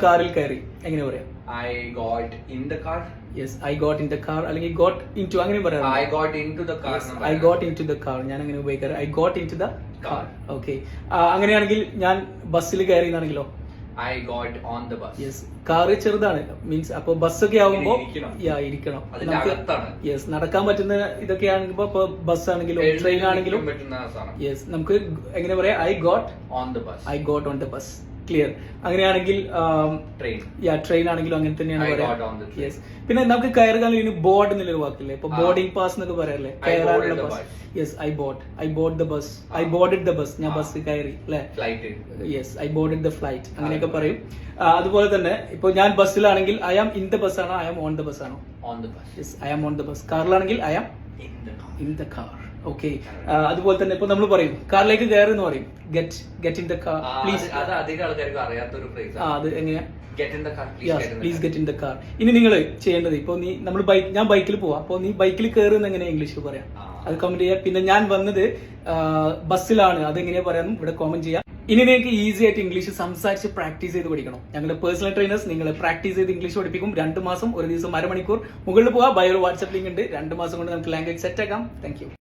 കാറിൽ കയറി എങ്ങനെ പറയാം? I got in the car. Yes, I got in the car അല്ലെങ്കിൽ ഗോട്ട് ഇൻ ടു അങ്ങനെ പറയാം. I got into the car. I got into the car ഞാൻ അങ്ങനെ ഉപയോഗിക്കാറ്. I got into the car. Okay, അങ്ങനെയാണെങ്കിൽ ഞാൻ ബസ്സിൽ കയറി എന്നാണെങ്കിലോ? I got on the bus. Yes, car ചെറുതാണ് മീൻസ് അപ്പൊ ബസ്സൊക്കെ ആവുമ്പോ ഇരിക്കണം. അതിന്റെ അകത്താണ്. യെസ്, നടക്കാൻ പറ്റുന്ന ഇതൊക്കെ ആണെങ്കിലോ ഇപ്പൊ ബസ് ആണെങ്കിലും ട്രെയിൻ ആണെങ്കിലും യെസ് നമുക്ക് എങ്ങനെ പറയാം? I got on the bus. I got on the bus. Clear. അങ്ങനെയാണെങ്കിൽ ട്രെയിൻ ആണെങ്കിലും അങ്ങനെ തന്നെയാണ് പറയാം. യെസ്, പിന്നെ നമുക്ക് കയറുകാൻ ബോർഡ് എന്നുള്ളൊരു വാക്കില്ലേ, ഇപ്പൊ ബോർഡിംഗ് പാസ് എന്നൊക്കെ പറയാറില്ലേ, കയറാനുള്ള bus. Yes, I bought the bus. I boarded the bus, ഞാൻ ബസ് കയറി അല്ലെ. Yes, I boarded the flight അങ്ങനെയൊക്കെ പറയും. അതുപോലെ തന്നെ ഇപ്പൊ ഞാൻ ബസ്സിലാണെങ്കിൽ I am in the bus ആണോ I am on the bus ആണോ? Yes, I am on the bus. കാറിലാണെങ്കിൽ I am in the car. Okay, അതുപോലെ തന്നെ ഇപ്പൊ നമ്മൾ പറയും കാറിലേക്ക് കയറി എന്ന് പറയും, get in the car please. അത് അധികം ആൾക്കാർക്ക് അറിയാത്തൊരു ഫ്രേസ്. അത് എങ്ങനെയാ? Please get in the car. ഇനി നിങ്ങൾ ചെയ്യേണ്ടത് ഇപ്പൊ ഞാൻ ബൈക്കിൽ പോവാം, അപ്പൊ നീ ബൈക്കിൽ കയറുന്ന എങ്ങനെ ഇംഗ്ലീഷിൽ പറയാം അത് കമന്റ് ചെയ്യാം. പിന്നെ ഞാൻ വന്നത് ബസ്സിലാണ്, അതെങ്ങനെയാ പറയാനും ഇവിടെ കോമന്റ് ചെയ്യാം. ഇനി നിങ്ങൾക്ക് ഈസി ആയിട്ട് ഇംഗ്ലീഷ് സംസാരിച്ച് പ്രാക്ടീസ് ചെയ്ത് പഠിക്കണം. ഞങ്ങളുടെ പേഴ്സണൽ ട്രെയിനേഴ്സ് നിങ്ങളെ പ്രാക്ടീസ് ചെയ്ത് ഇംഗ്ലീഷ് പഠിപ്പിക്കും. 2 മാസം, ഒരു ദിവസം 1/2 മണിക്കൂർ. മുകളിൽ പോവാ, ബയോ വാട്സ്ആപ്പ് ലിങ്ക് ഉണ്ട്. 2 മാസം കൊണ്ട് നമുക്ക് ലാംഗ്വേജ് സെറ്റ് ആക്കാം. Thank you.